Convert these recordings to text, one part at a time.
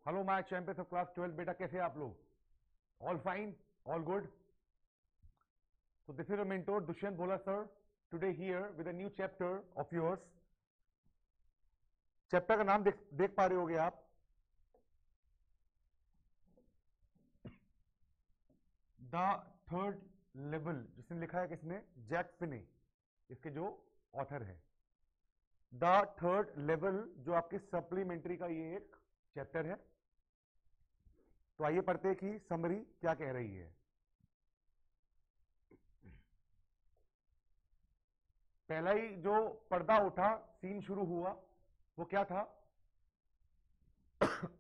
Hello my champions of class 12 बेटा, कैसे हैं आप लोग? All fine, all good. So this is your mentor Dushyant Bhola sir, today here with a new chapter of yours. Chapter का नाम देख पा रहे होगे आप, द थर्ड लेवल, जिसने लिखा है किसने? जैक फिने, इसके जो ऑथर है। द थर्ड लेवल जो आपकी सप्लीमेंट्री का ये एक चैप्टर है। तो आइए पढ़ते हैं कि समरी क्या कह रही है। पहला ही जो पर्दा उठा, सीन शुरू हुआ, वो क्या था?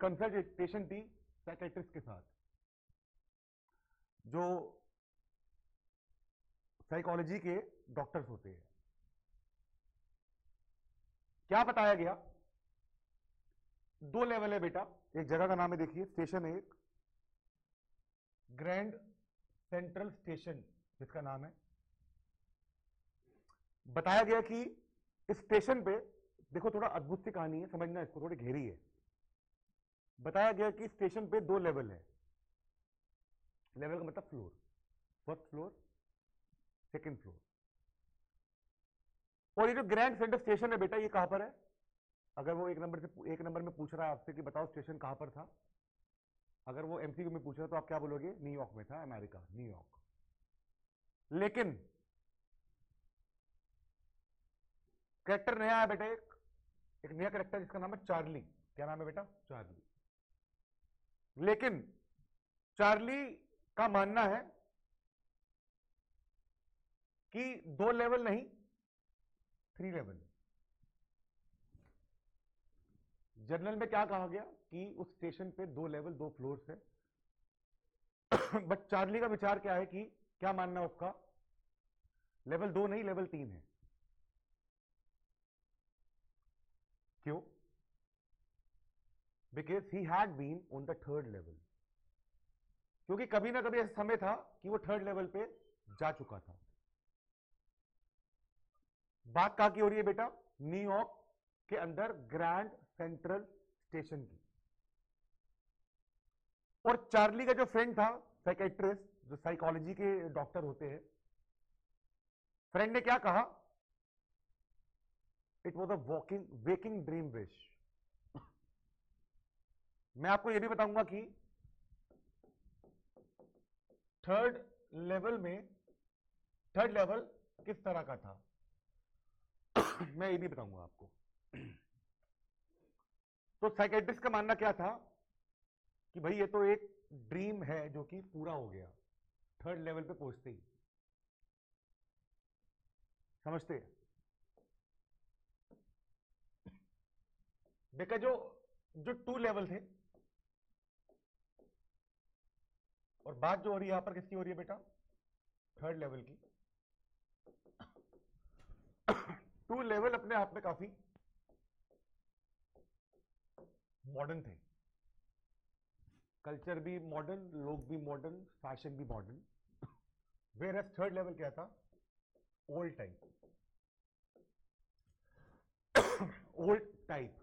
कंसल्टेशन थी साइकेट्रिस्ट के साथ, जो साइकोलॉजी के डॉक्टर्स होते हैं। क्या बताया गया? दो लेवल है बेटा। एक जगह का नाम है, देखिए, स्टेशन एक ग्रैंड सेंट्रल स्टेशन, जिसका नाम है। बताया गया कि इस स्टेशन पे, देखो थोड़ा अद्भुत सी कहानी है, समझना इसको, थोड़ी घेरी है। बताया गया कि स्टेशन पे दो लेवल है। लेवल का मतलब floor, first floor, second floor. और ये जो ग्रैंड सेंट्रल स्टेशन है बेटा, ये कहां पर है? अगर वो एक नंबर में पूछ रहा है आपसे कि बताओ स्टेशन कहां पर था, अगर वो एमसीक्यू में पूछ रहा है तो आप क्या बोलोगे? न्यूयॉर्क में था, अमेरिका, न्यूयॉर्क। लेकिन कैरेक्टर नया है बेटा, एक नया कैरेक्टर, जिसका नाम है चार्ली। क्या नाम है बेटा? चार्ली। लेकिन चार्ली का मानना है कि दो लेवल नहीं, 3 लेवल। जर्नल में क्या कहा गया कि उस स्टेशन पे दो लेवल, दो फ्लोर्स है। बट चार्ली का विचार क्या है कि क्या मानना उसका? लेवल 2 नहीं, लेवल 3 है। क्यों? Because he had been on the third level. क्योंकि कभी ना कभी ऐसा समय था कि वो थर्ड लेवल पे जा चुका था। बात कहां की हो रही है बेटा? न्यूयॉर्क के अंदर ग्रैंड सेंट्रल स्टेशन की। और चार्ली का जो फ्रेंड था, साइकेट्रिस्ट, जो साइकोलॉजी के डॉक्टर होते हैं, फ्रेंड ने क्या कहा? It was a waking dream wish. मैं आपको यह भी बताऊंगा कि थर्ड लेवल किस तरह का था। मैं ये भी बताऊंगा आपको। तो साइकेट्रिस्ट का मानना क्या था कि भाई ये तो एक ड्रीम है जो कि पूरा हो गया थर्ड लेवल पे पहुंचते ही। समझते हैं? देखा, जो 2 लेवल थे, और बात जो हो रही है यहां पर किसकी हो रही है बेटा? थर्ड लेवल की। 2 लेवल अपने आप में काफी मॉडर्न थे। कल्चर भी मॉडर्न, लोग भी मॉडर्न, फैशन भी modern. Whereas third level क्या था? Old type. Old type.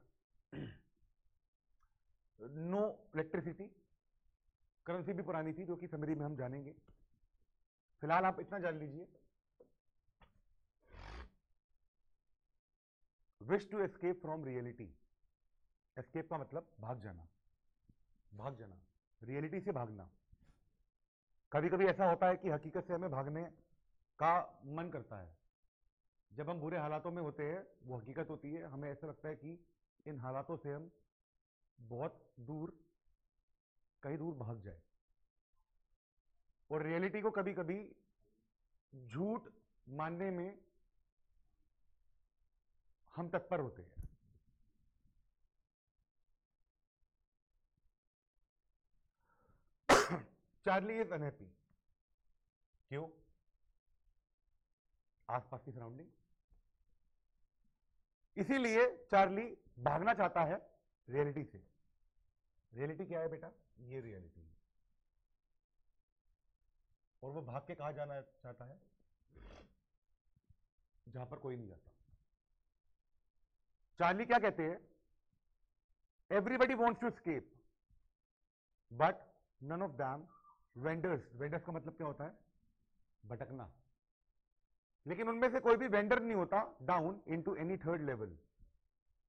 No electricity, currency भी पुरानी थी, जो कि समरी में हम जानेंगे। फिलहाल आप इतना जान लीजिए, wish to escape from reality. Escape का मतलब भाग जाना, भाग जाना, रियलिटी से भागना। कभी कभी ऐसा होता है कि हकीकत से हमें भागने का मन करता है। जब हम बुरे हालातों में होते हैं, वो हकीकत होती है, हमें ऐसा लगता है कि इन हालातों से हम बहुत दूर, कहीं दूर भाग जाए। और रियलिटी को कभी कभी झूठ मानने में हम तत्पर होते हैं। Charlie is unhappy. क्यों? आसपास की सराउंडिंग। इसीलिए चार्ली भागना चाहता है रियलिटी से। रियलिटी क्या है बेटा? ये रियलिटी है। और वो भाग के कहां जाना चाहता है? जहां पर कोई नहीं जाता। चार्ली क्या कहते हैं? Everybody wants to escape, but none of them wanders, wanders का मतलब क्या होता है? भटकना। लेकिन उनमें से कोई भी वेंडर नहीं होता down into any third level.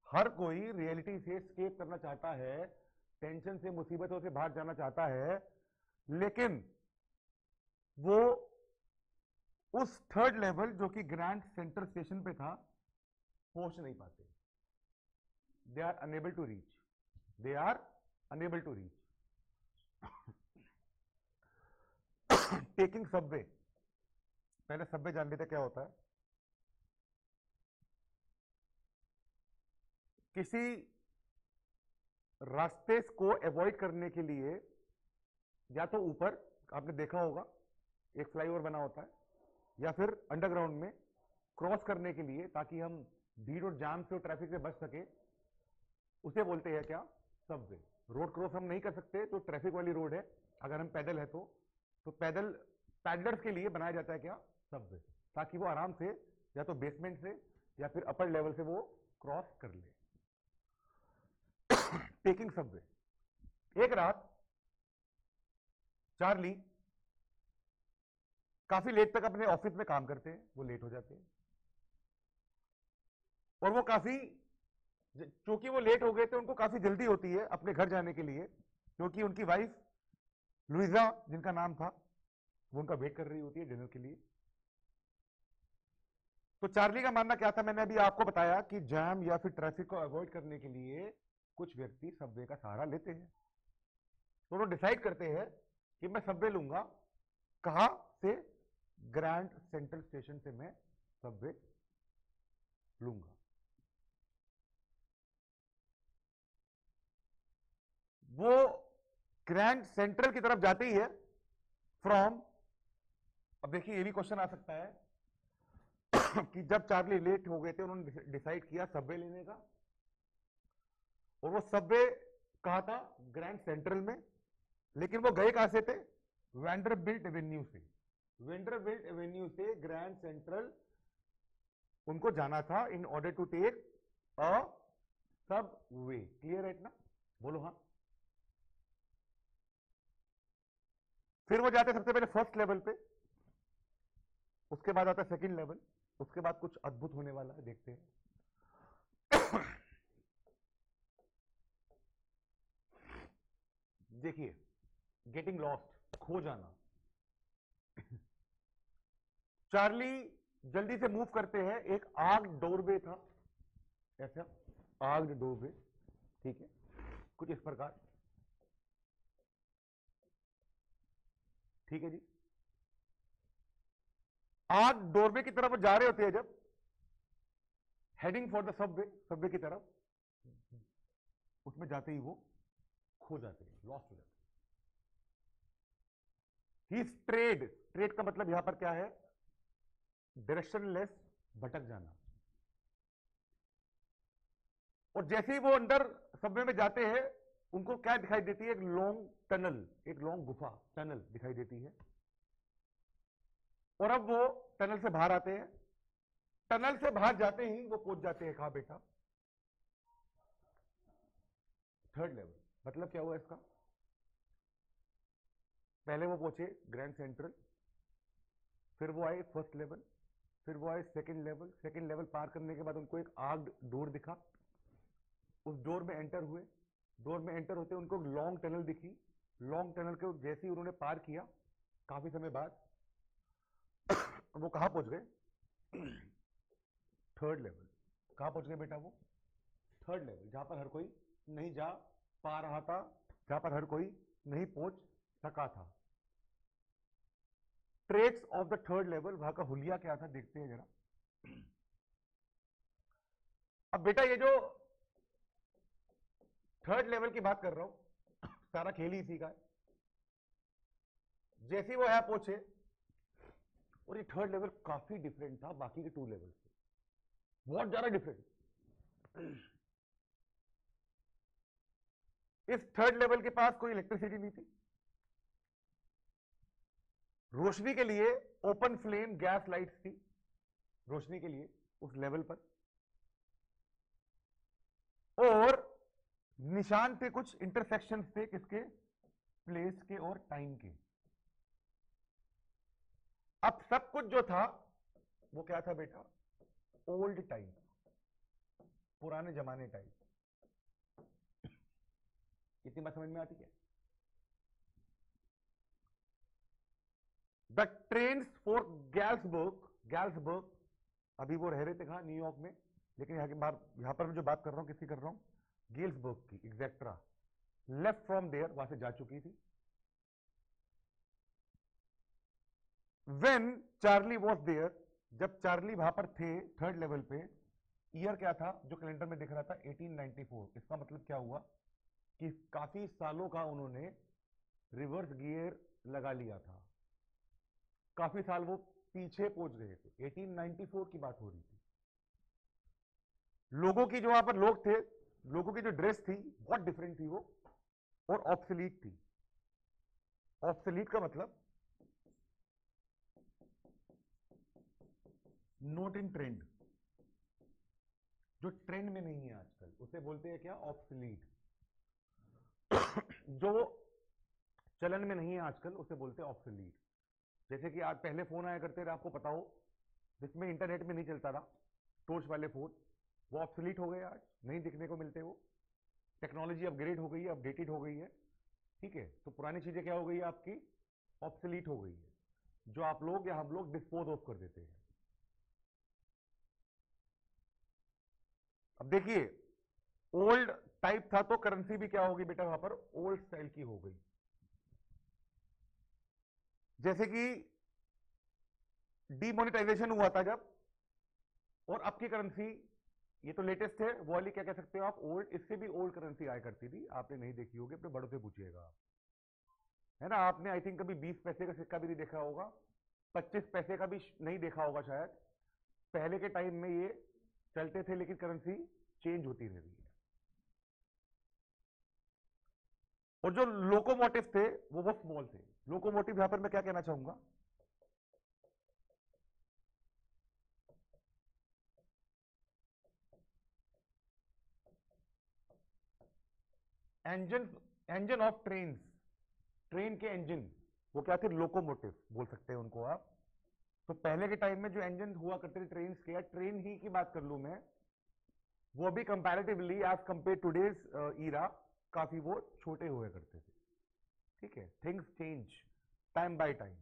हर कोई रियलिटी से एस्केप करना चाहता है, टेंशन से, मुसीबतों से बाहर जाना चाहता है, लेकिन वो उस थर्ड लेवल जो कि ग्रैंड सेंटर स्टेशन पे था पहुंच नहीं पाते। They are unable to reach, they are unable to reach. Taking subway, पहले सबवे जान लेते क्या होता है। किसी रास्ते को अवॉइड करने के लिए या तो ऊपर, आपने देखा होगा एक फ्लाईओवर बना होता है, या फिर अंडरग्राउंड में क्रॉस करने के लिए, ताकि हम भीड़ और जाम से और ट्रैफिक से बच सके, उसे बोलते हैं क्या? सबवे। रोड क्रॉस हम नहीं कर सकते तो ट्रैफिक वाली रोड है, अगर हम पैदल है तो पैदल पैडलर्स के लिए बनाया जाता है क्या? सबवे, ताकि वो आराम से या तो बेसमेंट से या फिर अपर लेवल से वो क्रॉस कर ले। Taking Subway. एक रात चार्ली काफी लेट तक अपने ऑफिस में काम करते हैं, वो लेट हो जाते हैं, और वो काफी, क्योंकि वो लेट हो गए थे, उनको काफी जल्दी होती है अपने घर जाने के लिए, क्योंकि उनकी वाइफ लुइजा जिनका नाम था, वो उनका वेट कर रही होती है डिनर के लिए। तो चार्ली का मानना क्या था? मैंने अभी आपको बताया कि जैम या फिर ट्रैफिक को अवॉइड करने के लिए कुछ व्यक्ति सबवे का सहारा लेते हैं। तो वो डिसाइड करते हैं कि मैं सबवे लूंगा। कहां से? ग्रैंड सेंट्रल स्टेशन से मैं सबवे लूंगा। वो ग्रैंड सेंट्रल की तरफ जाते ही है फ्रॉम, अब देखिए ये भी क्वेश्चन आ सकता है कि जब चार्ली लेट हो गए थे, उन्होंने डिसाइड किया सबवे लेने का, और वो सबवे कहा था? ग्रैंड सेंट्रल में। लेकिन वो गए कहां से थे? वैंडरबिल्ट एवेन्यू से। वैंडरबिल्ट एवेन्यू से ग्रैंड सेंट्रल उनको जाना था in order to take a subway. Clear है इतना? बोलो हाँ। फिर वो जाते सबसे पहले फर्स्ट लेवल पे, उसके बाद आता है सेकंड लेवल, उसके बाद कुछ अद्भुत होने वाला है, देखते हैं। देखिए, गेटिंग लॉस्ट, खो जाना। चार्ली जल्दी से मूव करते हैं, एक आग डोरवे था, ऐसा आग डोरवे, ठीक है, कुछ इस प्रकार, ठीक है जी। आग डोरवे की तरफ जा रहे होते हैं, जब heading for the Subway, Subway की तरफ, उसमें जाते ही वो खो जाते हैं, लॉस्ट हो जाते हैं। ही स्ट्रेड, स्ट्रेड का मतलब यहां पर क्या है? डायरेक्शनलेस, भटक जाना। और जैसे ही वो अंदर सबवे में जाते हैं, उनको क्या दिखाई देती है? एक लॉन्ग टनल, एक लॉन्ग गुफा, टनल दिखाई देती है। और अब वो टनल से बाहर आते हैं। टनल से बाहर जाते ही वो पहुंच जाते हैं कहां बेटा? Third level. मतलब क्या हुआ इसका? पहले वो पहुंचे ग्रैंड सेंट्रल, फिर वो आए फर्स्ट लेवल, फिर वो आए सेकंड लेवल। सेकंड लेवल पार करने के बाद उनको एक आग डोर दिखा, उस डोर में एंटर हुए। डोर में एंटर होते उनको लॉन्ग टनल दिखी। लॉन्ग टनल के जैसे ही उन्होंने पार किया, काफी समय बाद वो कहां पहुंच गए? Third level. कहां पहुंच गए बेटा वो? थर्ड लेवल, जहां पर हर कोई नहीं जा पा रहा था, जहां पर हर कोई नहीं पहुंच सका था। Traits of the third level, वहां का हुलिया क्या था, देखते हैं जरा। अब बेटा ये जो थर्ड लेवल की बात कर रहा हूं, सारा खेल ही इसी का है। जैसे ही वो यहां पहुंचे, और ये थर्ड लेवल काफी डिफरेंट था बाकी के टू लेवल से, बहुत ज्यादा डिफरेंट। इस थर्ड लेवल के पास कोई इलेक्ट्रिसिटी नहीं थी। रोशनी के लिए ओपन फ्लेम गैस लाइट्स थी, रोशनी के लिए उस लेवल पर। और निशान थे, कुछ इंटरसेक्शन थे, किसके? प्लेस के और टाइम के। अब सब कुछ जो था वो क्या था बेटा? ओल्ड टाइम, पुराने जमाने टाइम। इतनी बात समझ में आती है? द ट्रेन फॉर गैल्सबर्ग, अभी वो रह रहे थे कहां? न्यूयॉर्क में। लेकिन यहां पर मैं जो बात कर रहा हूं किसकी कर रहा हूं? गेल्सबर्ग की, एग्जैक्ट्रा। लेफ्ट फ्रॉम देयर, वहां से जा चुकी थी। व्हेन चार्ली वॉज देयर, जब चार्ली वहां पर थे थर्ड लेवल पे, ईयर क्या था जो कैलेंडर में दिख रहा था? 1894। इसका मतलब क्या हुआ कि काफी सालों का उन्होंने रिवर्स गियर लगा लिया था। काफी साल वो पीछे पहुंच गए थे। 1894 की बात हो रही थी। लोगों की जो वहां पर लोग थे, लोगों की जो ड्रेस थी बहुत डिफरेंट थी वो, और ऑब्सोलीट थी। ऑब्सोलीट का मतलब नॉट इन ट्रेंड, जो ट्रेंड में नहीं है आजकल, उसे बोलते हैं क्या? ऑब्सोलीट। जो चलन में नहीं है आजकल उसे बोलते हैं ऑब्सोलीट। जैसे कि आज पहले फोन आया करते थे, आपको पता हो, जिसमें इंटरनेट में नहीं चलता था, टोच वाले फोन, वो ऑब्सोलीट हो गए, आज नहीं दिखने को मिलते वो। टेक्नोलॉजी अपग्रेड हो गई है, अपडेटेड हो गई है, ठीक है? तो पुरानी चीजें क्या हो गई है आपकी? ऑब्सोलीट हो गई है, जो आप लोग या हम लोग डिस्पोज ऑफ कर देते हैं। अब देखिए, ओल्ड टाइप था तो करेंसी भी क्या होगी बेटा? वहां पर ओल्ड स्टाइल की हो गई। जैसे कि डीमोनेटाइजेशन हुआ था जब, और अब की करेंसी, ये तो लेटेस्ट है, वो वाली क्या कह सकते हो आप? ओल्ड। इससे भी ओल्ड करेंसी आया करती थी, आपने नहीं देखी होगी, अपने बड़ों से पूछिएगा आप, है ना? आपने आई थिंक कभी 20 पैसे का सिक्का भी नहीं देखा होगा, 25 पैसे का भी नहीं देखा होगा शायद। पहले के टाइम में ये चलते थे, लेकिन करेंसी चेंज होती रही है। और जो लोकोमोटिव थे वो बहुत स्मॉल थे। लोकोमोटिव यहां पर मैं क्या कहना चाहूंगा? Engine, engine of train, train के इंजन, वो क्या थे? लोकोमोटिव बोल सकते हैं उनको आप। तो पहले के टाइम में जो इंजन हुआ करते थे ट्रेन के, या ट्रेन ही की बात कर लूं मैं, वो भी comparatively as compare today's era काफी वो छोटे हुए करते थे, ठीक है? Things change time by time.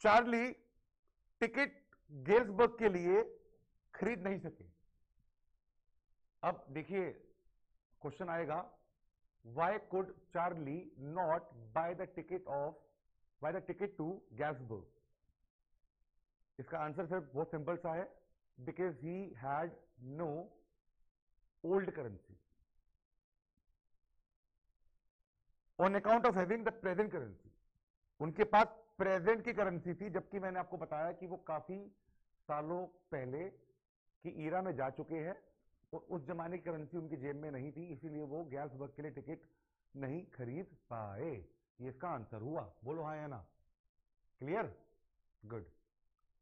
Charlie ticket Galesburg के लिए खरीद नहीं सके। अब देखिए, क्वेश्चन आएगा, why could Charlie not buy the ticket of, buy the ticket to Galesburg? इसका आंसर सिर्फ बहुत सिंपल सा है, because he had no old currency on account of having the present currency. उनके पास प्रेजेंट की करेंसी थी, जबकि मैंने आपको बताया कि वो काफी सालों पहले की ईरा में जा चुके हैं, और उस जमाने की करेंसी उनकी जेब में नहीं थी, इसीलिए वो गेल्सबर्ग के लिए टिकट नहीं खरीद पाए। ये इसका आंसर हुआ। बोलो हाँ या ना? क्लियर? गुड।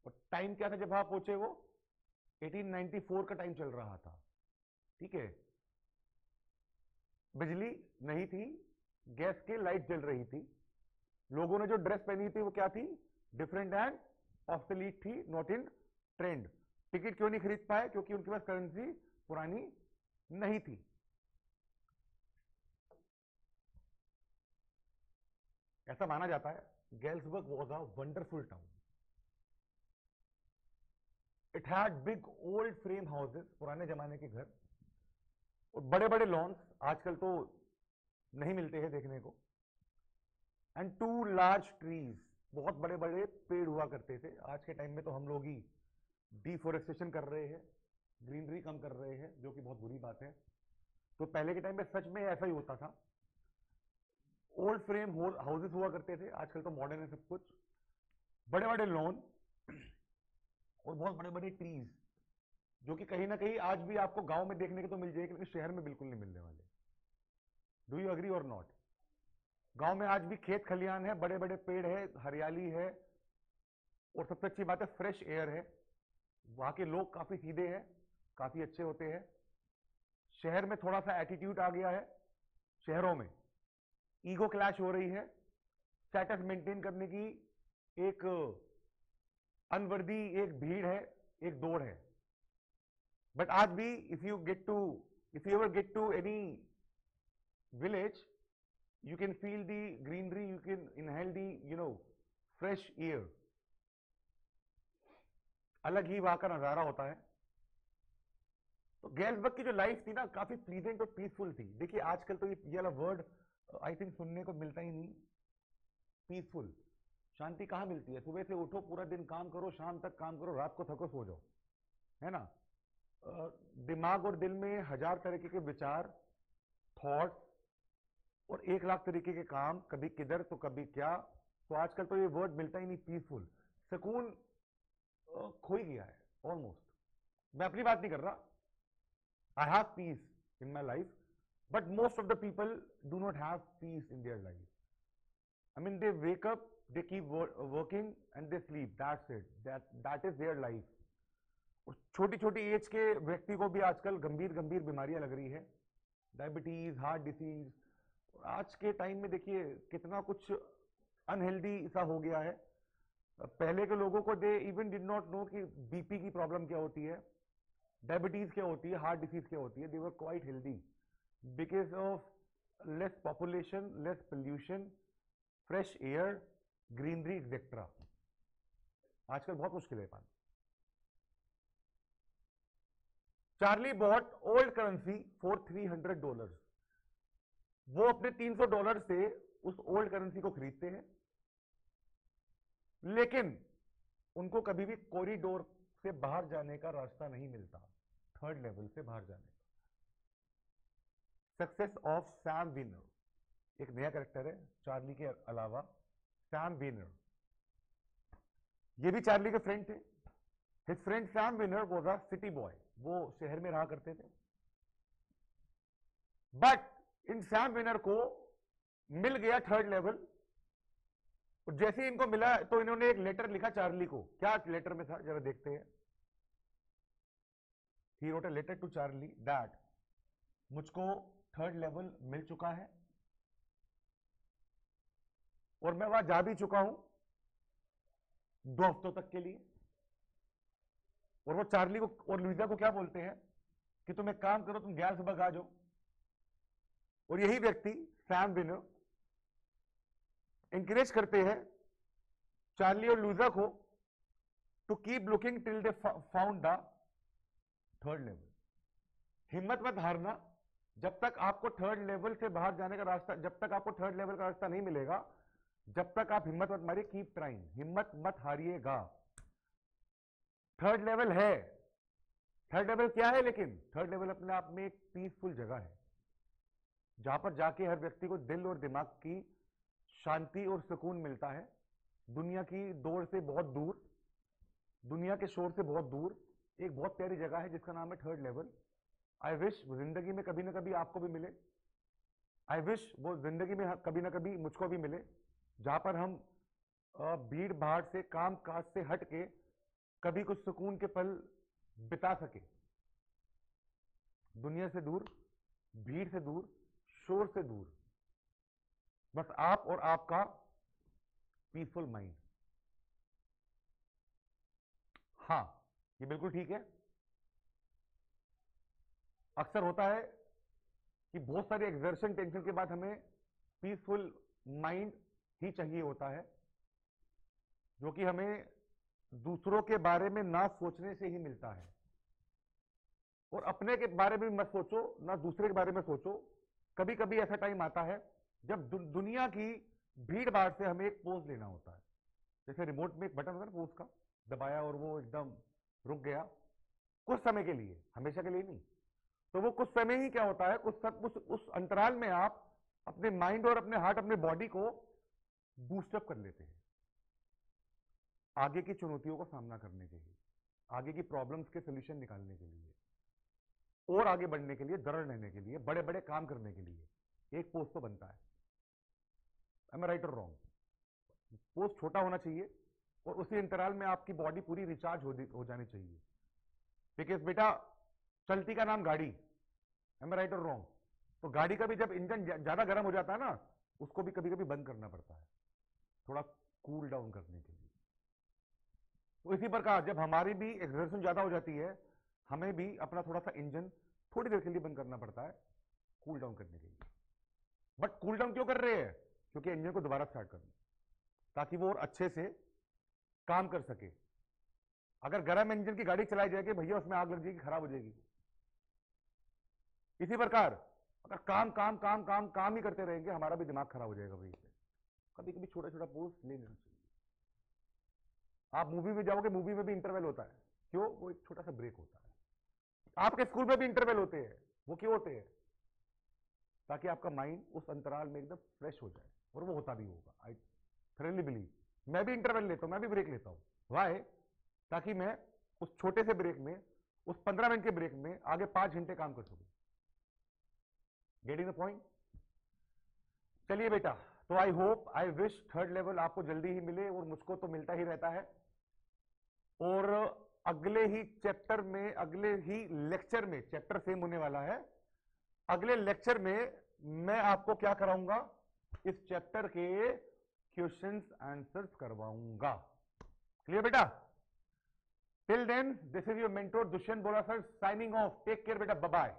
और टाइम क्या था जब आप पहुंचे? वो 1894 का टाइम चल रहा था, ठीक है? बिजली नहीं थी, गैस की लाइट जल रही थी। लोगों ने जो ड्रेस पहनी थी वो क्या थी? डिफरेंट एंड ऑब्सोलीट थी, नॉट इन ट्रेंड। टिकट क्यों नहीं खरीद पाए? क्योंकि उनके पास करेंसी पुरानी नहीं थी। ऐसा माना जाता है Galesburg was a wonderful town. It had big old frame houses, पुराने जमाने के घर, और बड़े बड़े लॉन्स, आजकल तो नहीं मिलते हैं देखने को, एंड टू लार्ज ट्रीज, बहुत बड़े बड़े पेड़ हुआ करते थे। आज के टाइम में तो हम लोग ही डिफोरेस्टेशन कर रहे हैं, ग्रीनरी कम कर रहे हैं, जो कि बहुत बुरी बात है। तो पहले के टाइम में सच में ऐसा ही होता था, ओल्ड फ्रेम हाउसेस हुआ करते थे। आजकल तो मॉडर्न है सब कुछ, बड़े बड़े लॉन और बहुत बड़े बड़े ट्रीज, जो कि कहीं ना कहीं आज भी आपको गांव में देखने को तो मिल जाएगी, लेकिन शहर में बिल्कुल नहीं मिलने वाले। डू यू अग्री और नॉट? गांव में आज भी खेत खलियान है, बड़े बड़े पेड़ है, हरियाली है, और सबसे अच्छी बात है फ्रेश एयर है। वहां के लोग काफी सीधे हैं, काफी अच्छे होते हैं। शहर में थोड़ा सा एटीट्यूड आ गया है, शहरों में ईगो क्लैश हो रही है, स्टेटस मेंटेन करने की एक अनवर्दी एक भीड़ है, एक दौड़ है। बट आज भी if you ever get to any village, you can feel the greenery, you can inhale the fresh air, अलग ही वहां का नजारा होता है। तो गैल्सबर्ग की जो लाइफ थी ना, काफी प्लीजेंट और पीसफुल थी। देखिए आजकल तो ये वाला वर्ड आई थिंक सुनने को मिलता ही नहीं, पीसफुल। शांति कहाँ मिलती है? सुबह से उठो, पूरा दिन काम करो, शाम तक काम करो, रात को थको सो जाओ, है ना। दिमाग और दिल में 1000 तरीके के विचार, थॉट्स और 1 लाख तरीके के काम, कभी किधर तो कभी क्या। तो आजकल तो ये वर्ड मिलता ही नहीं, पीसफुल। सुकून खो ही गया है ऑलमोस्ट। मैं अपनी बात नहीं कर रहा, I have piece in my life, but most of the people do not have piece in their life. I mean they wake up, they keep working and they sleep, that's it, that is their life. और छोटी छोटी as के व्यक्ति को भी आजकल गंभीर गंभीर बीमारियां लग रही है, डायबिटीज, हार्ट डिसीज। आज के टाइम में देखिए कितना कुछ अनहेल्दी सा हो गया है। पहले के लोगों को they even did not know कि बीपी की प्रॉब्लम क्या होती है, डायबिटीज क्या होती है, हार्ट डिसीज क्या होती है। They were quite healthy because of less population, less pollution, fresh air, greenery etcetera. आजकल बहुत मुश्किल है पाना। Charlie bought old currency for $300। वो अपने $300 से उस ओल्ड करेंसी को खरीदते हैं, लेकिन उनको कभी भी कॉरिडोर से बाहर जाने का रास्ता नहीं मिलता, थर्ड लेवल से बाहर जाने का। सक्सेस ऑफ सैम विनर, एक नया कैरेक्टर है चार्ली के अलावा, सैम विनर। ये भी चार्ली के फ्रेंड थे। His friend Sam winner was a city boy, वो शहर में रहा करते थे। बट इन सैम विनर को मिल गया थर्ड लेवल। और जैसे ही इनको मिला तो इन्होंने एक लेटर लिखा चार्ली को। क्या लेटर में था जरा देखते हैं। He wrote a letter to Charlie that मुझको थर्ड लेवल मिल चुका है और मैं वहां जा भी चुका हूं 2 हफ्तों तक के लिए। और वो चार्ली को और लुइजा को क्या बोलते हैं कि तुम एक काम करो, तुम गैल्सबर्ग आ जाओ। और यही व्यक्ति सैम विनर इंकरेज करते हैं चार्ली और लुइजा को to keep looking till they found the third level. हिम्मत मत हारना, जब तक आपको थर्ड लेवल से बाहर जाने का रास्ता, जब तक आपको थर्ड लेवल का रास्ता नहीं मिलेगा, जब तक आप हिम्मत मत मारिए, कीप ट्राइंग, हिम्मत मत हारिएगा। थर्ड लेवल है, थर्ड लेवल क्या है? लेकिन थर्ड लेवल अपने आप में एक पीसफुल जगह है, जहां पर जाके हर व्यक्ति को दिल और दिमाग की शांति और सुकून मिलता है। दुनिया की दौड़ से बहुत दूर, दुनिया के शोर से बहुत दूर एक बहुत प्यारी जगह है जिसका नाम है थर्ड लेवल। आई विश वो जिंदगी में कभी ना कभी आपको भी मिले। आई विश वो जिंदगी में कभी ना कभी मुझको भी मिले, जहां पर हम भीड़ भाड़ से, काम काज से हट के कभी कुछ सुकून के पल बिता सके। दुनिया से दूर, भीड़ से दूर, शोर से दूर, बस आप और आपका पीसफुल माइंड। हाँ, ये बिल्कुल ठीक है। अक्सर होता है कि बहुत सारे एक्सर्शन, टेंशन के बाद हमें पीसफुल माइंड ही चाहिए होता है, जो कि हमें दूसरों के बारे में ना सोचने से ही मिलता है। और अपने के बारे में मत सोचो, ना दूसरे के बारे में सोचो। कभी कभी ऐसा टाइम आता है जब दुनिया की भीड़ भाड़ से हमें एक पोज लेना होता है। जैसे रिमोट में एक बटन होता है पोज का, दबाया और वो एकदम रुक गया कुछ समय के लिए, हमेशा के लिए नहीं। तो वो कुछ समय ही क्या होता है, उस अंतराल में आप अपने माइंड और अपने हार्ट, अपने बॉडी को बूस्टअप कर लेते हैं आगे की चुनौतियों का सामना करने के लिए, आगे की प्रॉब्लम्स के सोल्यूशन निकालने के लिए, और आगे बढ़ने के लिए, दृढ़ रहने के लिए, बड़े बड़े काम करने के लिए एक पोस्ट तो बनता है। आई एम राइट और रॉन्ग? पोस्ट छोटा होना चाहिए और उसी अंतराल में आपकी बॉडी पूरी रिचार्ज हो जानी चाहिए। बिकॉज बेटा, चलती का नाम गाड़ी, एम आई राइट और रॉन्ग? तो गाड़ी का भी जब इंजन ज्यादा गर्म हो जाता है ना, उसको भी कभी कभी बंद करना पड़ता है, थोड़ा कूल डाउन करने के लिए। तो इसी प्रकार जब हमारी भी एक्सर्शन ज्यादा हो जाती है, हमें भी अपना थोड़ा सा इंजन थोड़ी देर के लिए बंद करना पड़ता है, कूल डाउन करने के लिए। बट कूल डाउन क्यों कर रहे हैं? क्योंकि इंजन को दोबारा स्टार्ट करना, ताकि वो और अच्छे से काम कर सके। अगर गर्म इंजन की गाड़ी चलाई जाएगी भैया, उसमें आग लग जाएगी, खराब हो जाएगी। इसी प्रकार अगर काम काम काम काम काम ही करते रहेंगे, हमारा भी दिमाग खराब हो जाएगा भाई। कभी कभी छोटा छोटा पॉज ले लेना चाहिए। आप मूवी में जाओगे, मूवी में भी इंटरवल होता है, क्यों? वो एक छोटा सा ब्रेक होता है। आपके स्कूल में भी इंटरवल होते हैं, वो क्यों होते हैं? ताकि आपका माइंड उस अंतराल में एकदम फ्रेश हो जाए, और वो होता भी होगा। आई थ्रिली बिलीव। मैं भी इंटरवल लेता हूं, मैं भी ब्रेक लेता हूं। वाई? ताकि मैं उस छोटे से ब्रेक में, उस 15 मिनट के ब्रेक में आगे 5 घंटे काम कर सकूं। Getting the point? चलिए बेटा, तो I hope, I wish third level आपको जल्दी ही मिले, और मुझको तो मिलता ही रहता है। और अगले ही चैप्टर में, अगले ही लेक्चर में, चैप्टर सेम होने वाला है, अगले लेक्चर में मैं आपको क्या कराऊंगा? इस चैप्टर के क्वेश्चंस आंसर्स करवाऊंगा। क्लियर बेटा? Till then, this is your mentor Dushyant बोला sir, signing off. Take care बेटा, बाय बाय।